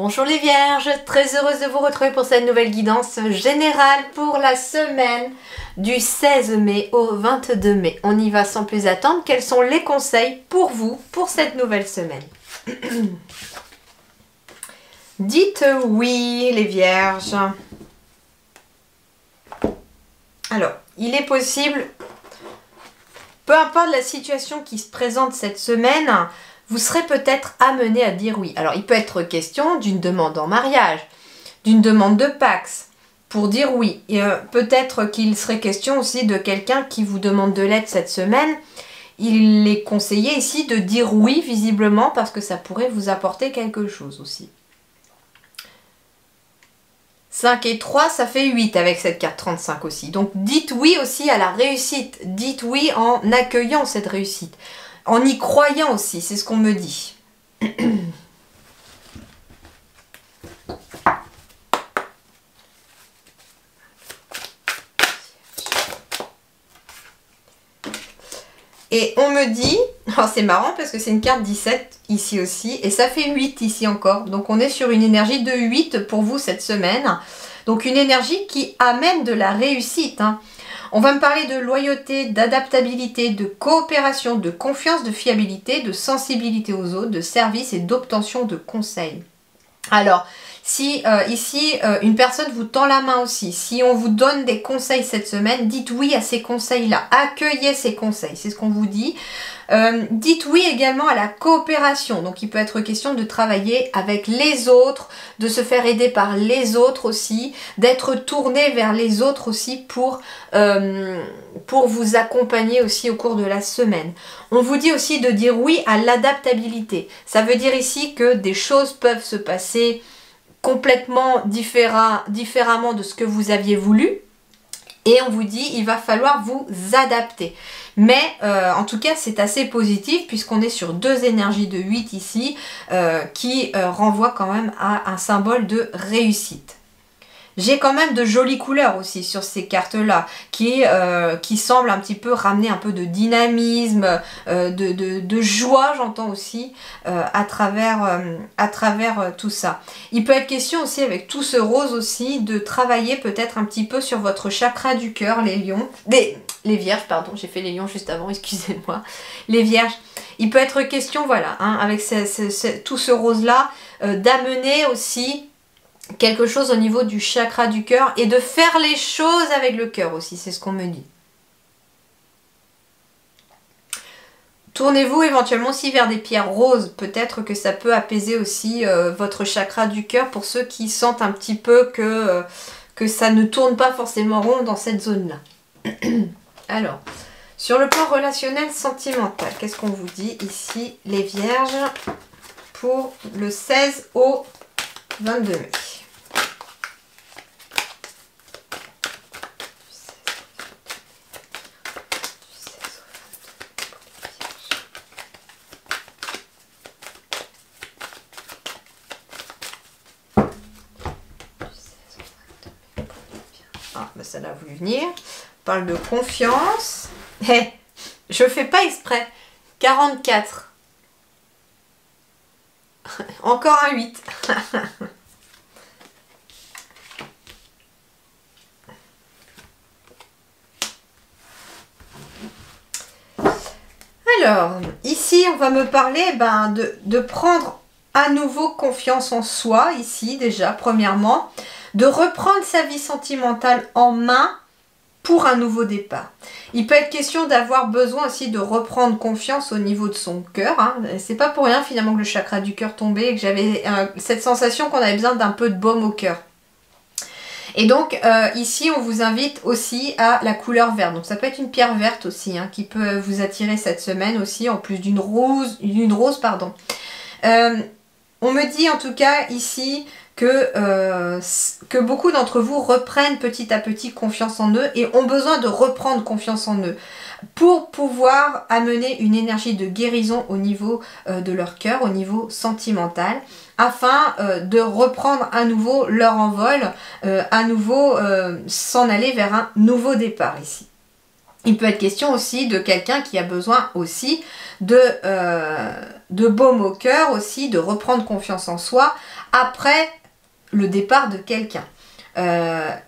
Bonjour les vierges, très heureuse de vous retrouver pour cette nouvelle guidance générale pour la semaine du 16 mai au 22 mai. On y va sans plus attendre. Quels sont les conseils pour vous pour cette nouvelle semaine? Dites oui les vierges. Alors, il est possible, peu importe la situation qui se présente cette semaine, vous serez peut-être amené à dire oui. Alors, il peut être question d'une demande en mariage, d'une demande de Pax, pour dire oui. Et peut-être qu'il serait question aussi de quelqu'un qui vous demande de l'aide cette semaine. Il est conseillé ici de dire oui, visiblement, parce que ça pourrait vous apporter quelque chose aussi. 5 et 3, ça fait 8 avec cette carte 35 aussi. Donc, dites oui aussi à la réussite. Dites oui en accueillant cette réussite. En y croyant aussi, c'est ce qu'on me dit. Et on me dit, alors c'est marrant parce que c'est une carte 17 ici aussi, et ça fait 8 ici encore. Donc on est sur une énergie de 8 pour vous cette semaine. Donc une énergie qui amène de la réussite, hein. On va me parler de loyauté, d'adaptabilité, de coopération, de confiance, de fiabilité, de sensibilité aux autres, de service et d'obtention de conseils. Alors, si ici, une personne vous tend la main aussi, si on vous donne des conseils cette semaine, dites oui à ces conseils-là, accueillez ces conseils, c'est ce qu'on vous dit. Dites oui également à la coopération, donc il peut être question de travailler avec les autres, de se faire aider par les autres aussi, d'être tourné vers les autres aussi pour vous accompagner aussi au cours de la semaine. On vous dit aussi de dire oui à l'adaptabilité. Ça veut dire ici que des choses peuvent se passer complètement différemment de ce que vous aviez voulu. Et on vous dit, il va falloir vous adapter. Mais en tout cas, c'est assez positif puisqu'on est sur deux énergies de 8 ici qui renvoient quand même à un symbole de réussite. J'ai quand même de jolies couleurs aussi sur ces cartes-là qui semblent un petit peu ramener un peu de dynamisme, de joie, j'entends aussi, à travers tout ça. Il peut être question aussi avec tout ce rose aussi de travailler peut-être un petit peu sur votre chakra du cœur, les lions, les vierges, pardon, j'ai fait les lions juste avant, excusez-moi, les vierges. Il peut être question, voilà, hein, avec tout ce rose-là, d'amener aussi quelque chose au niveau du chakra du cœur et de faire les choses avec le cœur aussi, c'est ce qu'on me dit. Tournez-vous éventuellement aussi vers des pierres roses, peut-être que ça peut apaiser aussi votre chakra du cœur pour ceux qui sentent un petit peu que ça ne tourne pas forcément rond dans cette zone-là. Alors, sur le plan relationnel sentimental, qu'est-ce qu'on vous dit ici, les vierges, pour le 16 au 22 mai? Ah, ben ça l'a voulu venir. On parle de confiance. Hey, je fais pas exprès. 44. Encore un 8. Alors, ici, on va me parler de prendre à nouveau confiance en soi, ici déjà, premièrement, de reprendre sa vie sentimentale en main pour un nouveau départ. Il peut être question d'avoir besoin aussi de reprendre confiance au niveau de son cœur, hein. C'est pas pour rien finalement que le chakra du cœur tombait et que j'avais cette sensation qu'on avait besoin d'un peu de baume au cœur. Et donc ici on vous invite aussi à la couleur verte. Donc ça peut être une pierre verte aussi, hein, qui peut vous attirer cette semaine aussi, en plus d'une rose, pardon. On me dit en tout cas ici que beaucoup d'entre vous reprennent petit à petit confiance en eux et ont besoin de reprendre confiance en eux pour pouvoir amener une énergie de guérison au niveau de leur cœur, au niveau sentimental, afin de reprendre à nouveau leur envol, à nouveau s'en aller vers un nouveau départ ici. Il peut être question aussi de quelqu'un qui a besoin aussi de baume au cœur, aussi de reprendre confiance en soi, après le départ de quelqu'un.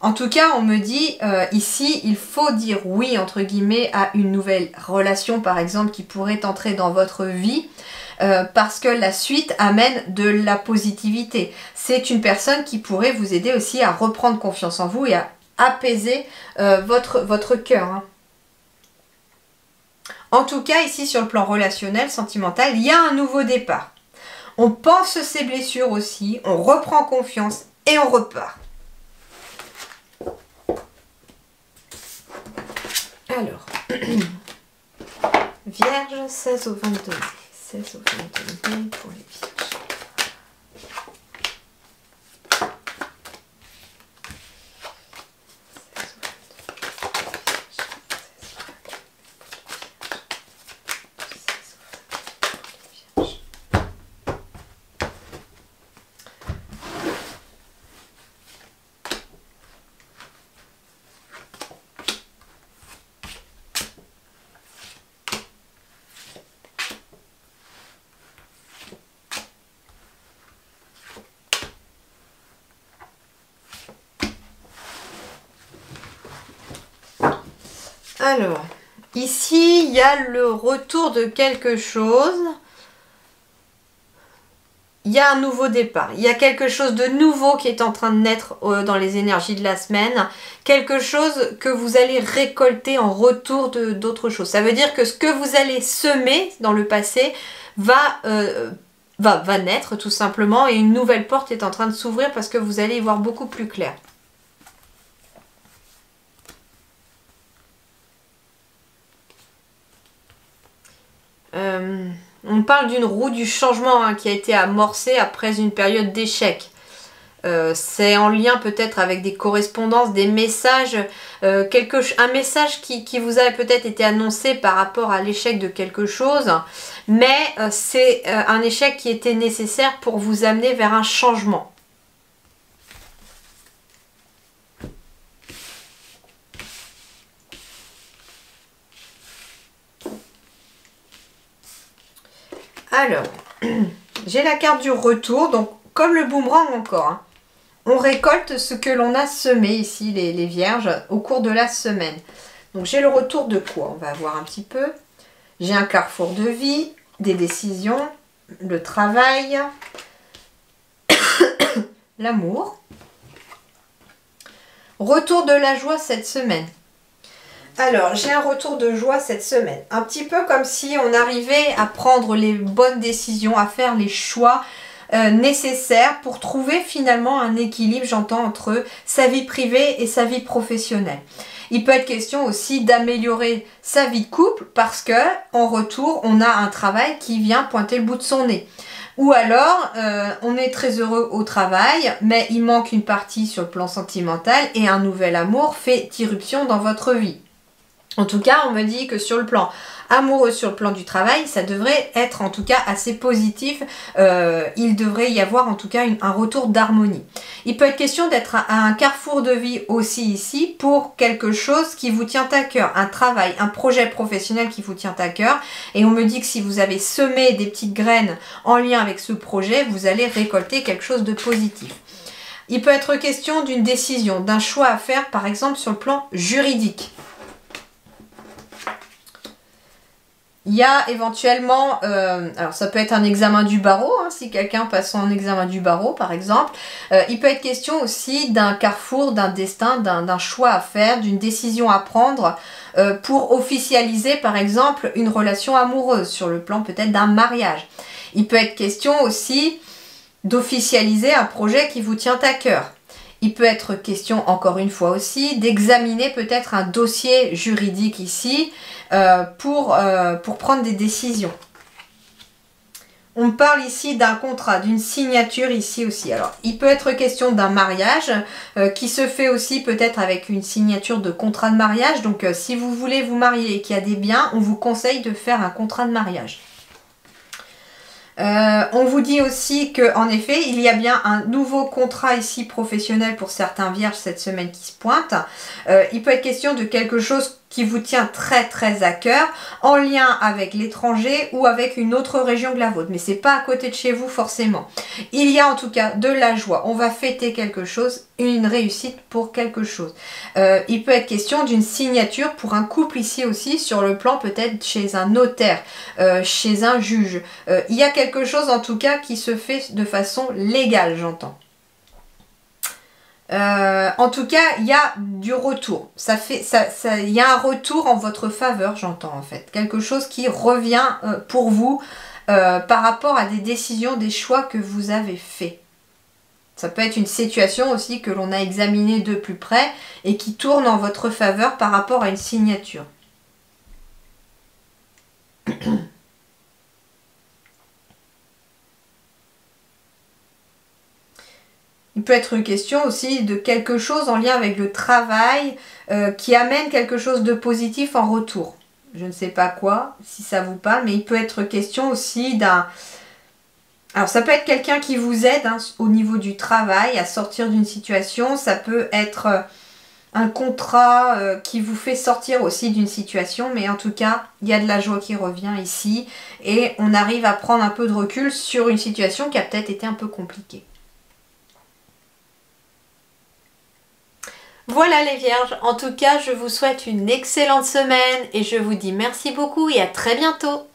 En tout cas, on me dit ici, il faut dire oui, entre guillemets, à une nouvelle relation, par exemple, qui pourrait entrer dans votre vie, parce que la suite amène de la positivité. C'est une personne qui pourrait vous aider aussi à reprendre confiance en vous et à apaiser votre cœur. Hein. En tout cas, ici, sur le plan relationnel, sentimental, il y a un nouveau départ. On pense ses blessures aussi, on reprend confiance et on repart. Alors, Vierge, 16 au 22 mai. 16 au 22 mai pour les Vierges. Alors, ici, il y a le retour de quelque chose. Il y a un nouveau départ. Il y a quelque chose de nouveau qui est en train de naître dans les énergies de la semaine. Quelque chose que vous allez récolter en retour d'autre chose. Ça veut dire que ce que vous allez semer dans le passé va naître tout simplement. Et une nouvelle porte est en train de s'ouvrir parce que vous allez y voir beaucoup plus clair. On parle d'une roue du changement hein, qui a été amorcée après une période d'échec. C'est en lien peut-être avec des correspondances, des messages, un message qui vous a peut-être été annoncé par rapport à l'échec de quelque chose, mais c'est un échec qui était nécessaire pour vous amener vers un changement. Alors, j'ai la carte du retour, donc comme le boomerang encore, hein, on récolte ce que l'on a semé ici, les vierges, au cours de la semaine. Donc j'ai le retour de quoi? On va voir un petit peu. J'ai un carrefour de vie, des décisions, le travail, l'amour. Retour de la joie cette semaine. Alors, j'ai un retour de joie cette semaine. Un petit peu comme si on arrivait à prendre les bonnes décisions, à faire les choix nécessaires pour trouver finalement un équilibre, j'entends, entre sa vie privée et sa vie professionnelle. Il peut être question aussi d'améliorer sa vie de couple parce que en retour, on a un travail qui vient pointer le bout de son nez. Ou alors, on est très heureux au travail, mais il manque une partie sur le plan sentimental et un nouvel amour fait irruption dans votre vie. En tout cas, on me dit que sur le plan amoureux, sur le plan du travail, ça devrait être en tout cas assez positif. Il devrait y avoir en tout cas un retour d'harmonie. Il peut être question d'être à un carrefour de vie aussi ici pour quelque chose qui vous tient à cœur. Un travail, un projet professionnel qui vous tient à cœur. Et on me dit que si vous avez semé des petites graines en lien avec ce projet, vous allez récolter quelque chose de positif. Il peut être question d'une décision, d'un choix à faire par exemple sur le plan juridique. Il y a éventuellement, alors ça peut être un examen du barreau, hein, si quelqu'un passe son examen du barreau par exemple. Il peut être question aussi d'un carrefour, d'un destin, d'un choix à faire, d'une décision à prendre pour officialiser par exemple une relation amoureuse sur le plan peut-être d'un mariage. Il peut être question aussi d'officialiser un projet qui vous tient à cœur. Il peut être question, encore une fois aussi, d'examiner peut-être un dossier juridique ici pour prendre des décisions. On parle ici d'un contrat, d'une signature ici aussi. Alors, il peut être question d'un mariage qui se fait aussi peut-être avec une signature de contrat de mariage. Donc, si vous voulez vous marier et qu'il y a des biens, on vous conseille de faire un contrat de mariage. On vous dit aussi qu'en effet, il y a bien un nouveau contrat ici professionnel pour certains vierges cette semaine qui se pointe. Il peut être question de quelque chose qui vous tient très très à cœur, en lien avec l'étranger ou avec une autre région que la vôtre. Mais c'est pas à côté de chez vous forcément. Il y a en tout cas de la joie. On va fêter quelque chose, une réussite pour quelque chose. Il peut être question d'une signature pour un couple ici aussi, sur le plan peut-être chez un notaire, chez un juge. Il y a quelque chose en tout cas qui se fait de façon légale, j'entends. En tout cas, il y a du retour. Il y a un retour en votre faveur, j'entends en fait. Quelque chose qui revient pour vous par rapport à des décisions, des choix que vous avez faits. Ça peut être une situation aussi que l'on a examinée de plus près et qui tourne en votre faveur par rapport à une signature. Il peut être une question aussi de quelque chose en lien avec le travail qui amène quelque chose de positif en retour. Je ne sais pas quoi, si ça vous parle, mais il peut être question aussi d'un... Alors ça peut être quelqu'un qui vous aide au niveau du travail à sortir d'une situation. Ça peut être un contrat qui vous fait sortir aussi d'une situation. Mais en tout cas, il y a de la joie qui revient ici. Et on arrive à prendre un peu de recul sur une situation qui a peut-être été un peu compliquée. Voilà les vierges, en tout cas je vous souhaite une excellente semaine et je vous dis merci beaucoup et à très bientôt.